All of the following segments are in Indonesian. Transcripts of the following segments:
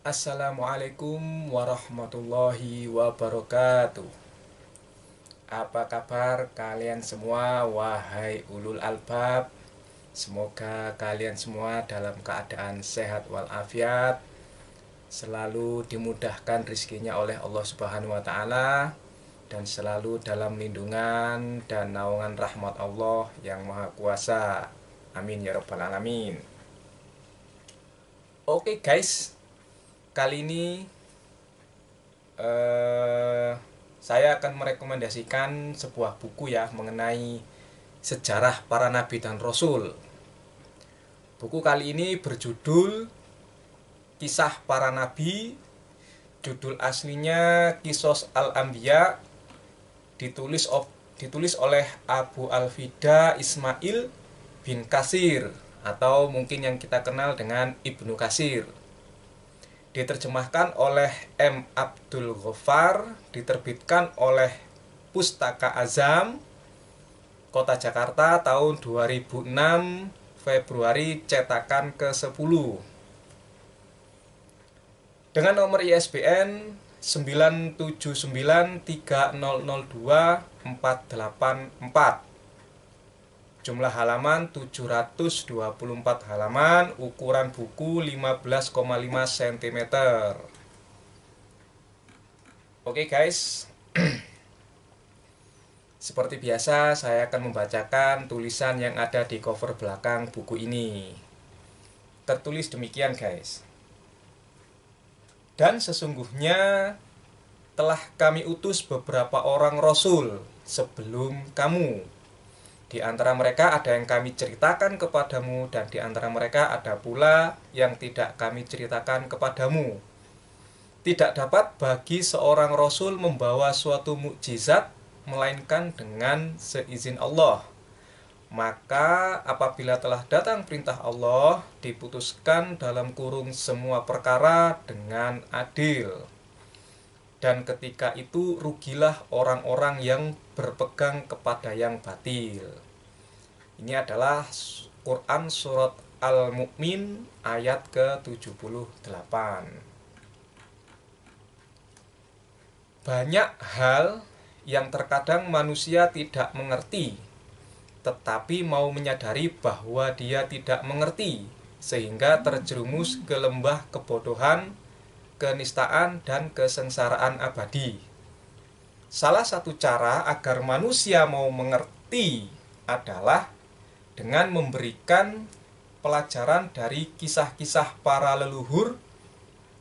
Assalamualaikum warahmatullahi wabarakatuh. Apa kabar kalian semua, wahai ulul albab? Semoga kalian semua dalam keadaan sehat walafiat, selalu dimudahkan rezekinya oleh Allah Subhanahu wa taala, dan selalu dalam lindungan dan naungan rahmat Allah yang Maha Kuasa. Amin ya rabbal alamin. Oke guys, kali ini eh, saya akan merekomendasikan sebuah buku ya mengenai sejarah para nabi dan rasul. Buku kali ini berjudul Kisah Para Nabi. Judul aslinya Kisos Al-Anbiya, ditulis oleh Abu Al-Fida Ismail bin Katsir, atau mungkin yang kita kenal dengan Ibnu Katsir. Diterjemahkan oleh M. Abdul Ghaffar, diterbitkan oleh Pustaka Azam, Kota Jakarta, tahun 2006, Februari, cetakan ke-10. Dengan nomor ISBN 9793002 484. Jumlah halaman 724 halaman, ukuran buku 15,5 cm. Oke guys, seperti biasa saya akan membacakan tulisan yang ada di cover belakang buku ini. Tertulis demikian guys. Dan sesungguhnya telah kami utus beberapa orang rasul sebelum kamu. Di antara mereka ada yang kami ceritakan kepadamu, dan di antara mereka ada pula yang tidak kami ceritakan kepadamu. Tidak dapat bagi seorang rasul membawa suatu mukjizat melainkan dengan seizin Allah. Maka apabila telah datang perintah Allah, diputuskan dalam kurung semua perkara dengan adil. Dan ketika itu rugilah orang-orang yang berpegang kepada yang batil. Ini adalah Quran surat Al-Mu'min ayat ke-78. Banyak hal yang terkadang manusia tidak mengerti, tetapi mau menyadari bahwa dia tidak mengerti, sehingga terjerumus ke lembah kebodohan, kenistaan, dan kesengsaraan abadi. Salah satu cara agar manusia mau mengerti adalah dengan memberikan pelajaran dari kisah-kisah para leluhur.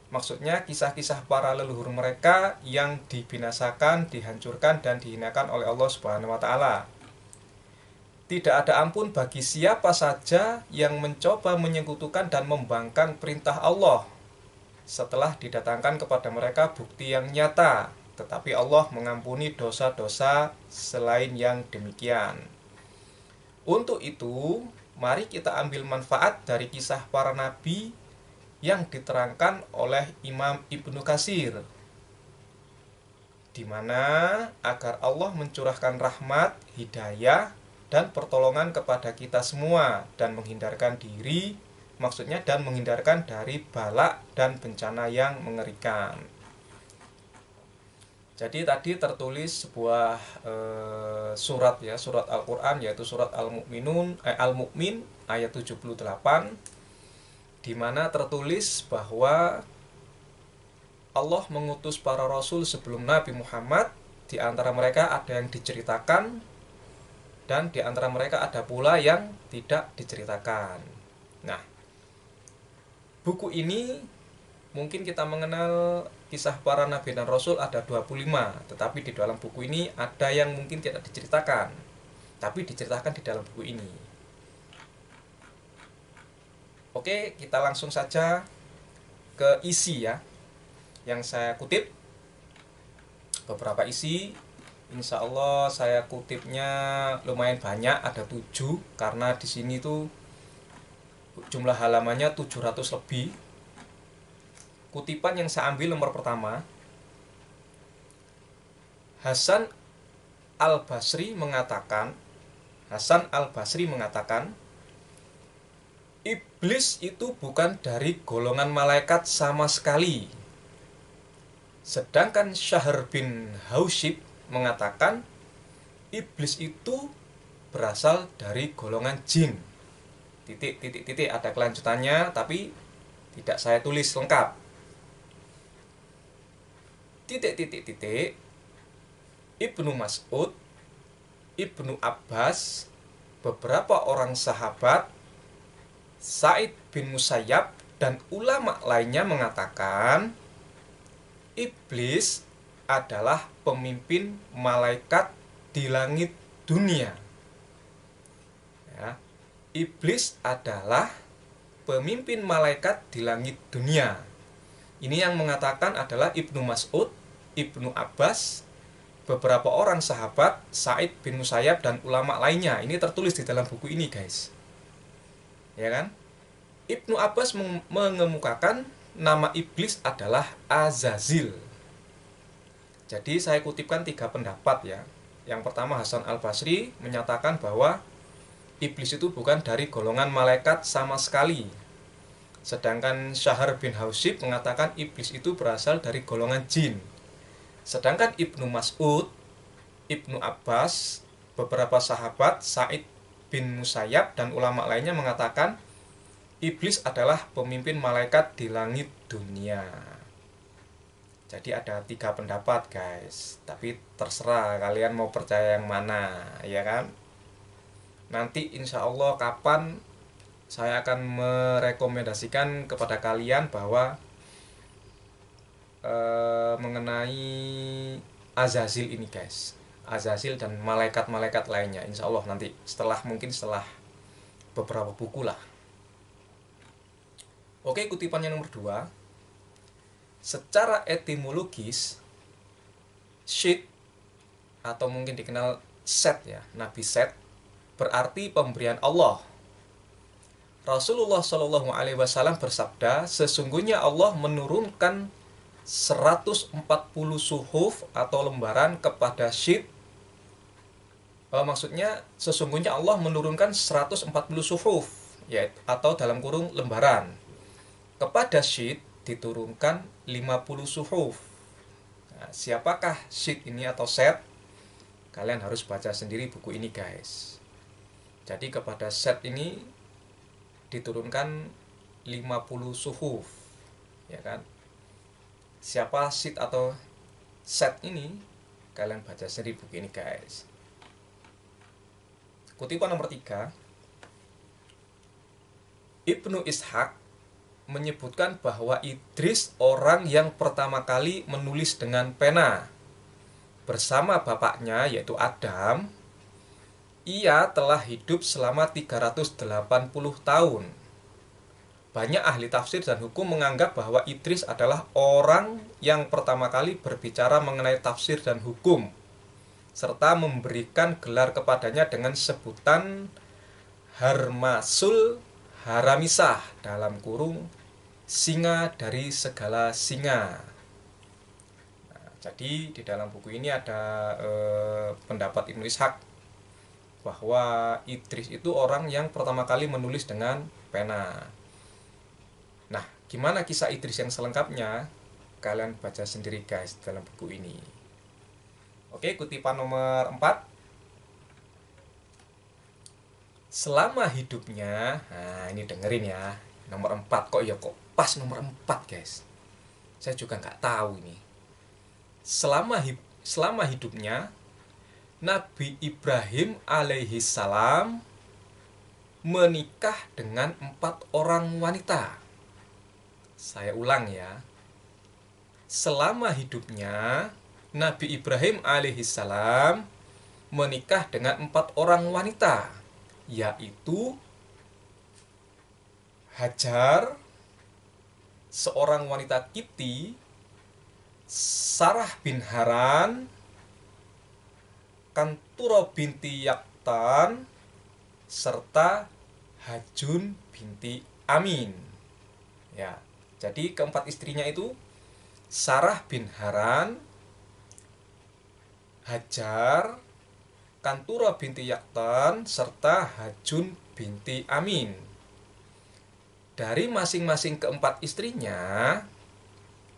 Maksudnya kisah-kisah para leluhur mereka yang dibinasakan, dihancurkan, dan dihinakan oleh Allah Subhanahu wa taala. Tidak ada ampun bagi siapa saja yang mencoba menyekutukan dan membangkang perintah Allah setelah didatangkan kepada mereka bukti yang nyata, tetapi Allah mengampuni dosa-dosa selain yang demikian. Untuk itu, mari kita ambil manfaat dari kisah para nabi yang diterangkan oleh Imam Ibnu Katsir, di mana agar Allah mencurahkan rahmat, hidayah, dan pertolongan kepada kita semua, dan menghindarkan diri, maksudnya dan menghindarkan dari bala dan bencana yang mengerikan. Jadi tadi tertulis sebuah surat ya, surat Al-Qur'an, yaitu surat Al-Mu'min ayat 78, di mana tertulis bahwa Allah mengutus para rasul sebelum Nabi Muhammad. Di antara mereka ada yang diceritakan, dan di antara mereka ada pula yang tidak diceritakan. Nah, buku ini mungkin kita mengenal kisah para nabi dan rasul ada 25, tetapi di dalam buku ini ada yang mungkin tidak diceritakan, tapi diceritakan di dalam buku ini. Oke, kita langsung saja ke isi ya, yang saya kutip beberapa isi. Insya Allah saya kutipnya lumayan banyak, ada 7, karena di sini tuh jumlah halamannya 700 lebih. Kutipan yang saya ambil nomor pertama, Hasan Al-Basri mengatakan, Hasan Al-Basri mengatakan, Iblis itu bukan dari golongan malaikat sama sekali. Sedangkan Syahr bin Hausyib mengatakan iblis itu berasal dari golongan jin. Titik titik titik, ada kelanjutannya tapi tidak saya tulis lengkap. Titik titik titik. Ibnu Mas'ud, Ibnu Abbas, beberapa orang sahabat, Sa'id bin Musayyab, dan ulama lainnya mengatakan iblis adalah pemimpin malaikat di langit dunia. Ya, iblis adalah pemimpin malaikat di langit dunia. Ini yang mengatakan adalah Ibnu Mas'ud, Ibnu Abbas, beberapa orang sahabat, Sa'id bin Musayyab, dan ulama lainnya. Ini tertulis di dalam buku ini, guys. Ya kan? Ibnu Abbas mengemukakan nama iblis adalah Azazil. Jadi saya kutipkan 3 pendapat ya. Yang pertama, Hasan Al-Basri menyatakan bahwa iblis itu bukan dari golongan malaikat sama sekali. Sedangkan Syahr bin Hausyib mengatakan iblis itu berasal dari golongan jin. Sedangkan Ibnu Mas'ud, Ibnu Abbas, beberapa sahabat, Sa'id bin Musayyab, dan ulama lainnya mengatakan iblis adalah pemimpin malaikat di langit dunia. Jadi ada 3 pendapat, guys. Tapi terserah kalian mau percaya yang mana, ya kan? Nanti insya Allah kapan saya akan merekomendasikan kepada kalian bahwa mengenai Azazil ini, guys. Azazil dan malaikat-malaikat lainnya. Insya Allah nanti mungkin setelah beberapa buku lah. Oke, kutipan yang nomor 2. Secara etimologis, Syed atau mungkin dikenal Set ya, Nabi Set berarti pemberian Allah. Rasulullah Shallallahu Alaihi Wasallam bersabda, sesungguhnya Allah menurunkan 140 suhuf atau lembaran kepada Syed. Maksudnya sesungguhnya Allah menurunkan 140 suhuf, yaitu atau dalam kurung lembaran. Kepada Syed diturunkan 50 suhuf. Nah, siapakah Syed ini atau Set? Kalian harus baca sendiri buku ini, guys. Jadi kepada Set ini diturunkan 50 suhuf, ya kan? Siapa Syed atau Set ini? Kalian baca sendiri buku ini, guys. Kutipan nomor 3. Ibnu Ishaq menyebutkan bahwa Idris orang yang pertama kali menulis dengan pena. Bersama bapaknya yaitu Adam, ia telah hidup selama 380 tahun. Banyak ahli tafsir dan hukum menganggap bahwa Idris adalah orang yang pertama kali berbicara mengenai tafsir dan hukum, serta memberikan gelar kepadanya dengan sebutan Harmasul Haramisah, dalam kurung singa dari segala singa. Nah, jadi di dalam buku ini ada pendapat Ibnu Ishaq bahwa Idris itu orang yang pertama kali menulis dengan pena. Nah, gimana kisah Idris yang selengkapnya? Kalian baca sendiri, guys, dalam buku ini. Oke, kutipan nomor 4. Selama hidupnya, nah ini dengerin ya, nomor 4 kok pas nomor 4, guys. Saya juga nggak tahu ini. Selama hidupnya, Nabi Ibrahim alaihi salam menikah dengan 4 orang wanita. Saya ulang ya. Selama hidupnya, Nabi Ibrahim alaihi salam menikah dengan 4 orang wanita, yaitu Hajar, seorang wanita Kipti, Sarah bin Haran, Kantura binti Yaktan, serta Hajun binti Amin. Ya, jadi keempat istrinya itu Sarah bin Haran, Hajar, Kantura binti Yaktan, serta Hajun binti Amin. Dari masing-masing keempat istrinya,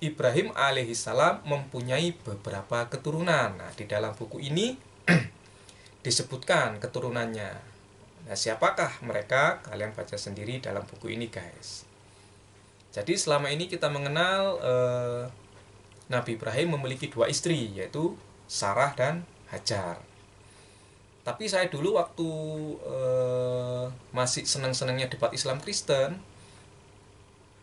Ibrahim alaihissalam mempunyai beberapa keturunan. Nah, di dalam buku ini disebutkan keturunannya. Nah, siapakah mereka? Kalian baca sendiri dalam buku ini, guys. Jadi selama ini kita mengenal Nabi Ibrahim memiliki dua istri, yaitu Sarah dan Hajar. Tapi saya dulu waktu masih senang-senangnya debat Islam Kristen,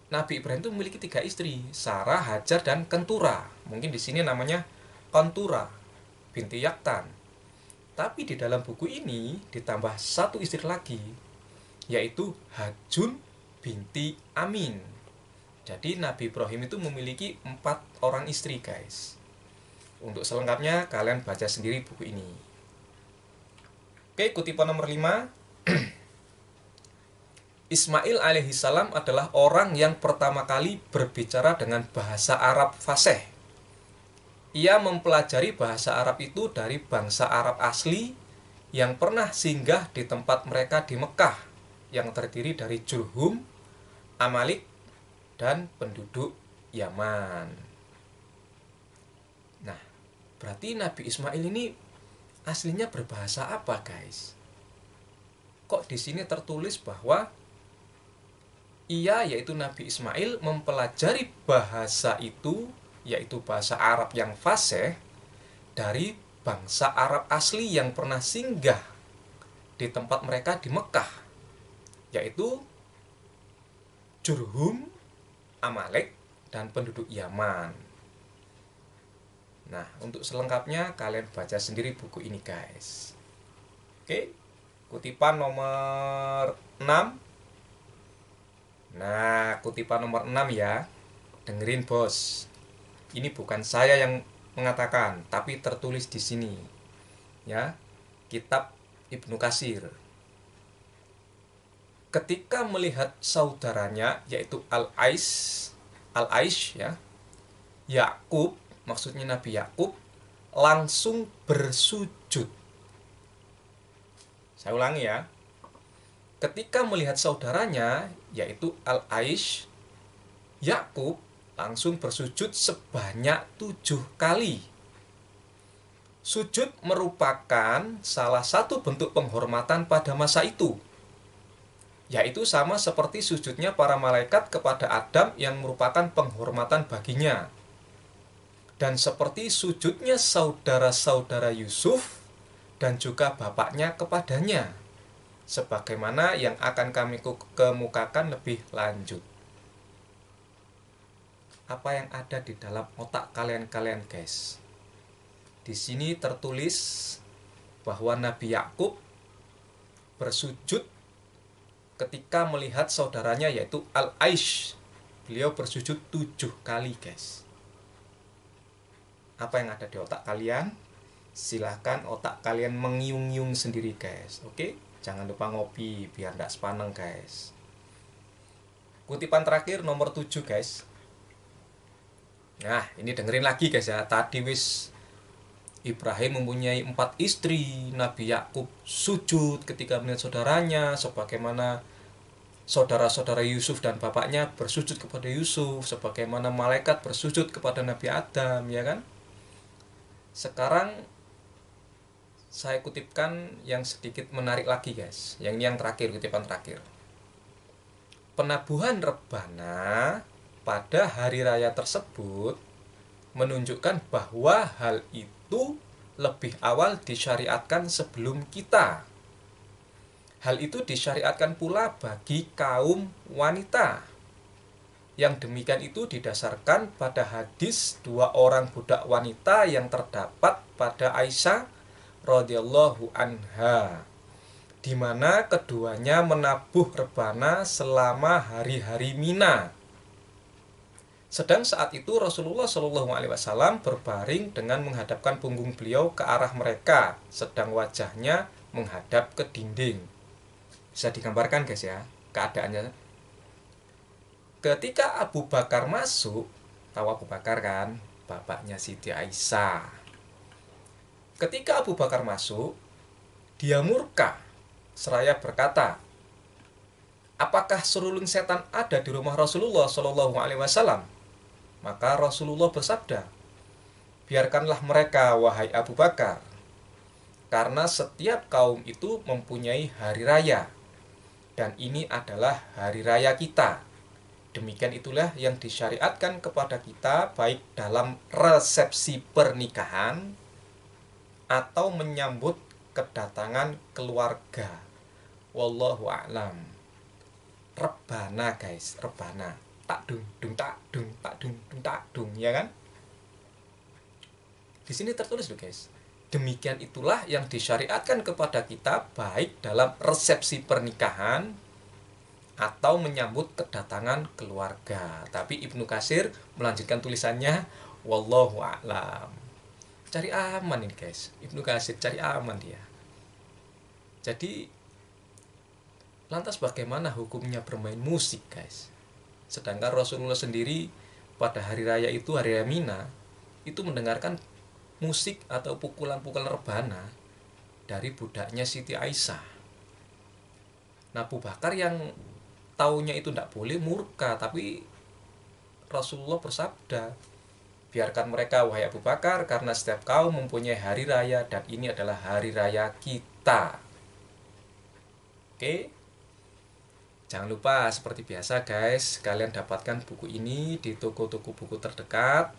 Nabi Ibrahim itu memiliki 3 istri, Sarah, Hajar, dan Kentura. Mungkin di sini namanya Kentura binti Yaktan. Tapi di dalam buku ini ditambah 1 istri lagi, yaitu Hajun binti Amin. Jadi Nabi Ibrahim itu memiliki 4 orang istri, guys. Untuk selengkapnya kalian baca sendiri buku ini. Oke, kutipan nomor 5. Ismail alaihissalam adalah orang yang pertama kali berbicara dengan bahasa Arab fasih. Ia mempelajari bahasa Arab itu dari bangsa Arab asli yang pernah singgah di tempat mereka di Mekah, yang terdiri dari Jurhum, Amalik, dan penduduk Yaman. Nah, berarti Nabi Ismail ini aslinya berbahasa apa, guys? Kok di sini tertulis bahwa ia, yaitu Nabi Ismail, mempelajari bahasa itu, yaitu bahasa Arab yang fasih, dari bangsa Arab asli yang pernah singgah di tempat mereka di Mekah, yaitu Jurhum, Amalek, dan penduduk Yaman. Nah, untuk selengkapnya kalian baca sendiri buku ini, guys. Oke, kutipan nomor 6. Nah, kutipan nomor 6 ya. Dengerin, bos. Ini bukan saya yang mengatakan, tapi tertulis di sini. Ya, kitab Ibnu Katsir. Ketika melihat saudaranya, yaitu Al-Aish ya, Yakub, maksudnya Nabi Yakub, langsung bersujud. Saya ulangi ya. Ketika melihat saudaranya, yaitu Al-Aish, Yakub langsung bersujud sebanyak 7 kali. Sujud merupakan salah satu bentuk penghormatan pada masa itu, yaitu sama seperti sujudnya para malaikat kepada Adam yang merupakan penghormatan baginya, dan seperti sujudnya saudara-saudara Yusuf dan juga bapaknya kepadanya, sebagaimana yang akan kami kemukakan lebih lanjut. Apa yang ada di dalam otak kalian, guys? Di sini tertulis bahwa Nabi Yakub bersujud ketika melihat saudaranya, yaitu Al-Aish. Beliau bersujud 7 kali, guys. Apa yang ada di otak kalian? Silahkan otak kalian mengiung-iung sendiri, guys. Oke? Jangan lupa ngopi biar tidak sepaneng, guys. Kutipan terakhir nomor 7, guys. Nah, ini dengerin lagi, guys ya. Tadi wis Ibrahim mempunyai 4 istri, Nabi Yakub sujud ketika melihat saudaranya, sebagaimana saudara-saudara Yusuf dan bapaknya bersujud kepada Yusuf, sebagaimana malaikat bersujud kepada Nabi Adam, ya kan? Sekarang saya kutipkan yang sedikit menarik lagi, guys. Yang ini yang terakhir, kutipan terakhir. Penabuhan rebana pada hari raya tersebut menunjukkan bahwa hal itu lebih awal disyariatkan sebelum kita. Hal itu disyariatkan pula bagi kaum wanita. Yang demikian itu didasarkan pada hadis 2 orang budak wanita yang terdapat pada Aisyah radhiyallahu anha, di mana keduanya menabuh rebana selama hari-hari Mina. Sedang saat itu Rasulullah SAW berbaring dengan menghadapkan punggung beliau ke arah mereka, sedang wajahnya menghadap ke dinding. Bisa digambarkan, guys ya, keadaannya. Ketika Abu Bakar masuk, tahu Abu Bakar kan, bapaknya Siti Aisyah. Ketika Abu Bakar masuk, dia murka seraya berkata, apakah seruling setan ada di rumah Rasulullah Shallallahu Alaihi Wasallam? Maka Rasulullah bersabda, biarkanlah mereka, wahai Abu Bakar, karena setiap kaum itu mempunyai hari raya, dan ini adalah hari raya kita. Demikian itulah yang disyariatkan kepada kita, baik dalam resepsi pernikahan atau menyambut kedatangan keluarga. Wallahu a'lam. Rebana guys, rebana. Tak dung dung tak dung tak dung dung tak dung, ya kan? Di sini tertulis loh guys. Demikian itulah yang disyariatkan kepada kita, baik dalam resepsi pernikahan atau menyambut kedatangan keluarga. Tapi Ibnu Katsir melanjutkan tulisannya, wallahu a'lam. Cari aman ini guys. Ibnu Katsir cari aman dia. Jadi lantas bagaimana hukumnya bermain musik guys? Sedangkan Rasulullah sendiri pada hari raya itu, hari raya Mina, itu mendengarkan musik atau pukulan-pukulan rebana dari budaknya Siti Aisyah. Nah, Abu Bakar yang taunya itu tidak boleh murka, tapi Rasulullah bersabda, biarkan mereka, wahai Abu Bakar, karena setiap kaum mempunyai hari raya, dan ini adalah hari raya kita. Oke, jangan lupa seperti biasa guys, kalian dapatkan buku ini di toko-toko buku terdekat,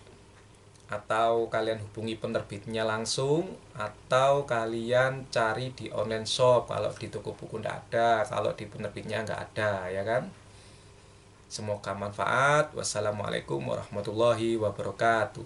atau kalian hubungi penerbitnya langsung, atau kalian cari di online shop kalau di toko buku tidak ada, kalau di penerbitnya nggak ada, ya kan? Semoga manfaat. Wassalamualaikum warahmatullahi wabarakatuh.